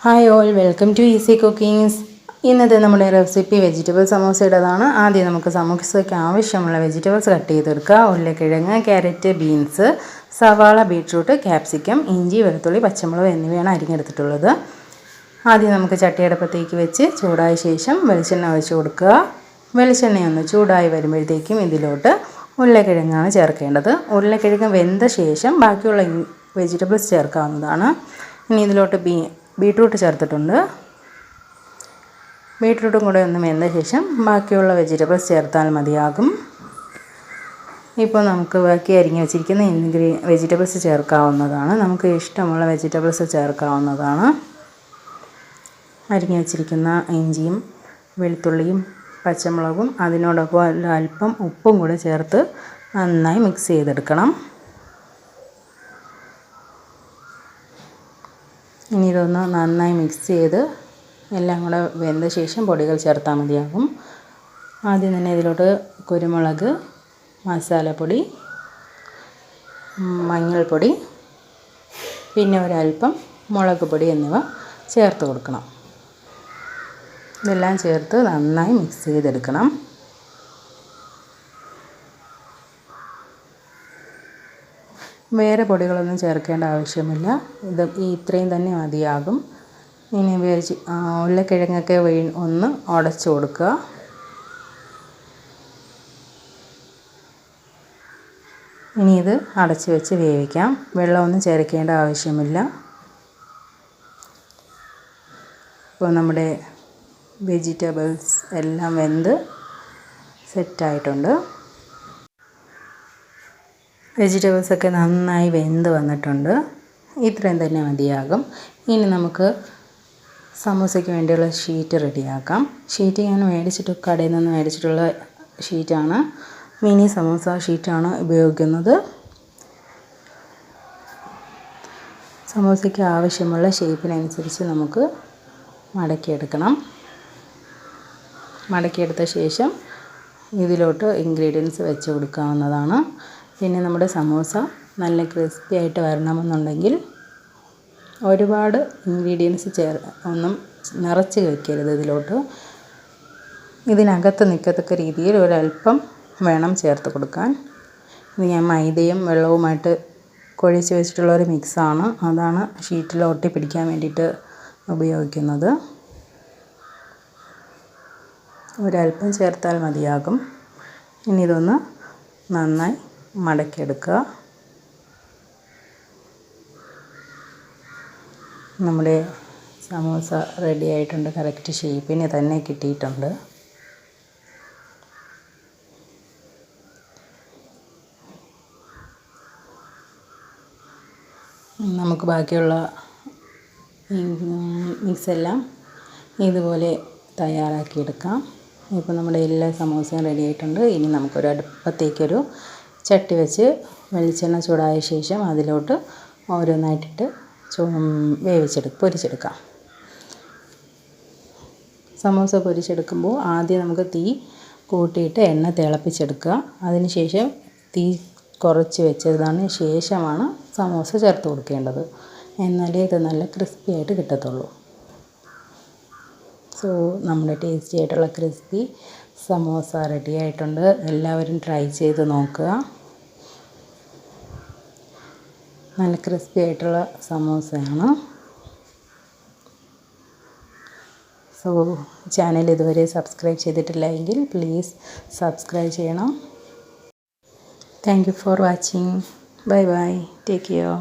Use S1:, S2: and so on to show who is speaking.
S1: Hi all, welcome to Easy Cookings. ഇന്നത്തെ നമ്മുടെ recipe vegetable സമോസയുടേതാണ്. ആദ്യം നമുക്ക് സമോസയ്ക്ക് ആവശ്യമുള്ള വെജിറ്റബിൾസ് കട്ട് ചെയ്തെടുക്കുക. ഉരുളക്കിഴങ്ങ്, ക്യാരറ്റ്, ബീൻസ്, സവാള, ബീട്രൂട്ട്, ക്യാപ്സിക്കം, ഇഞ്ചി, വെളുത്തുള്ളി, പച്ചമുളക് എന്നിവയാണ് അരിഞ്ഞെടുത്തിട്ടുള്ളത്. ആദ്യം നമുക്ക് ചട്ടിയടുപ്പത്തേക്ക് വെച്ച് ചൂടായ ശേഷം വെളിച്ചെണ്ണ ഒഴിച്ച് കൊടുക്കുക. വെളിച്ചെണ്ണയൊന്ന് ചൂടായി വരുമ്പോഴത്തേക്കും ഇതിലോട്ട് ഉരുളക്കിഴങ്ങാണ് ചേർക്കേണ്ടത്. ഉരുളക്കിഴങ്ങ് വെന്ത ശേഷം ബാക്കിയുള്ള വെജിറ്റബിൾസ് ചേർക്കാവുന്നതാണ്. ഇനി ഇതിലോട്ട് ബീട്രൂട്ട് ചേർത്തിട്ടുണ്ട്. ബീട്രൂട്ടും കൂടെ ഒന്ന് വെന്ത ശേഷം ബാക്കിയുള്ള വെജിറ്റബിൾസ് ചേർത്താൽ മതിയാകും. ഇപ്പോൾ നമുക്ക് ബാക്കി അരിഞ്ഞ് വെച്ചിരിക്കുന്ന വെജിറ്റബിൾസ് ചേർക്കാവുന്നതാണ്. നമുക്ക് ഇഷ്ടമുള്ള വെജിറ്റബിൾസ് ചേർക്കാവുന്നതാണ്. അരിഞ്ഞ് വെച്ചിരിക്കുന്ന ഇഞ്ചിയും വെളുത്തുള്ളിയും പച്ചമുളകും അതിനോടൊപ്പം അല്പം ഉപ്പും കൂടെ ചേർത്ത് നന്നായി മിക്സ് ചെയ്തെടുക്കണം. ഇനി ഇതൊന്ന് നന്നായി മിക്സ് ചെയ്ത് എല്ലാം കൂടെ വെന്ത ശേഷം പൊടികൾ ചേർത്താൽ മതിയാകും. ആദ്യം തന്നെ ഇതിലോട്ട് കുരുമുളക്, മസാലപ്പൊടി, മഞ്ഞൾപ്പൊടി, പിന്നെ ഒരല്പം മുളക് പൊടി എന്നിവ ചേർത്ത് കൊടുക്കണം. ഇതെല്ലാം ചേർത്ത് നന്നായി മിക്സ് ചെയ്തെടുക്കണം. വേറെ പൊടികളൊന്നും ചേർക്കേണ്ട ആവശ്യമില്ല. ഇത്രയും തന്നെ മതിയാകും. ഇനി ഉരുളക്കിഴങ്ങൊക്കെ ഒന്ന് ഉടച്ച് കൊടുക്കുക. ഇനി ഇത് അടച്ച് വെച്ച് വേവിക്കാം. വെള്ളമൊന്നും ചേർക്കേണ്ട ആവശ്യമില്ല. ഇപ്പോൾ നമ്മുടെ വെജിറ്റബിൾസ് എല്ലാം വെന്ത് സെറ്റായിട്ടുണ്ട്. വെജിറ്റബിൾസൊക്കെ നന്നായി വെന്ത് വന്നിട്ടുണ്ട്. ഇത്രയും തന്നെ മതിയാകും. ഇനി നമുക്ക് സമൂസയ്ക്ക് വേണ്ടിയുള്ള ഷീറ്റ് റെഡിയാക്കാം. ഷീറ്റ് ഞാൻ കടയിൽ നിന്ന് മേടിച്ചിട്ടുള്ള ഷീറ്റാണ്. മിനി സമൂസ ഷീറ്റാണ് ഉപയോഗിക്കുന്നത്. സമൂസയ്ക്ക് ആവശ്യമുള്ള ഷേപ്പിനനുസരിച്ച് നമുക്ക് മടക്കിയെടുക്കണം. മടക്കിയെടുത്ത ശേഷം ഇതിലോട്ട് ഇൻഗ്രീഡിയൻസ് വെച്ച് കൊടുക്കാവുന്നതാണ്. പിന്നെ നമ്മുടെ സമൂസ നല്ല ക്രിസ്പി ആയിട്ട് വരണമെന്നുണ്ടെങ്കിൽ ഒരുപാട് ഇൻഗ്രീഡിയൻസ് ഒന്നും നിറച്ച് വയ്ക്കരുത്. ഇതിനകത്ത് നിൽക്കത്തക്ക രീതിയിൽ ഒരല്പം വേണം ചേർത്ത് കൊടുക്കാൻ. ഇത് ഞാൻ മൈദയും വെള്ളവുമായിട്ട് കുഴച്ച് വെച്ചിട്ടുള്ളൊരു മിക്സാണ്. അതാണ് ഷീറ്റിൽ ഒട്ടിപ്പിടിക്കാൻ വേണ്ടിയിട്ട് ഉപയോഗിക്കുന്നത്. ഒരല്പം ചേർത്താൽ മതിയാകും. ഇനി ഇതൊന്ന് നന്നായി മടക്കിയെടുക്കുക. നമ്മുടെ സമൂസ റെഡി ആയിട്ടുണ്ട്. കറക്റ്റ് ഷേപ്പിന് തന്നെ കിട്ടിയിട്ടുണ്ട്. നമുക്ക് ബാക്കിയുള്ള മിക്സെല്ലാം ഇതുപോലെ തയ്യാറാക്കിയെടുക്കാം. ഇപ്പോൾ നമ്മുടെ എല്ലാ സമൂസയും റെഡി ആയിട്ടുണ്ട്. ഇനി അടുപ്പത്തേക്കൊരു ചട്ടി വെച്ച് വെളിച്ചെണ്ണ ചൂടായ ശേഷം അതിലോട്ട് ഓരോന്നായിട്ടിട്ട് പൊരിച്ചെടുക്കാം. സമൂസ പൊരിച്ചെടുക്കുമ്പോൾ ആദ്യം നമുക്ക് തീ കൂട്ടിയിട്ട് എണ്ണ തിളപ്പിച്ചെടുക്കുക. അതിനുശേഷം തീ കുറച്ച് വെച്ചതിന് ശേഷമാണ് സമൂസ ചേർത്ത് കൊടുക്കേണ്ടത്. എന്നാലേ ഇത് നല്ല ക്രിസ്പി ആയിട്ട് കിട്ടത്തുള്ളൂ. നമ്മുടെ ടേസ്റ്റി ആയിട്ടുള്ള ക്രിസ്പി സമൂസ റെഡി ആയിട്ടുണ്ട്. എല്ലാവരും ട്രൈ ചെയ്ത് നോക്കുക. നല്ല ക്രിസ്പി ആയിട്ടുള്ള സമൂസയാണ്. ചാനൽ ഇതുവരെ സബ്സ്ക്രൈബ് ചെയ്തിട്ടില്ല എങ്കിൽ പ്ലീസ് സബ്സ്ക്രൈബ് ചെയ്യണം. Thank you for watching. Bye bye. Take care.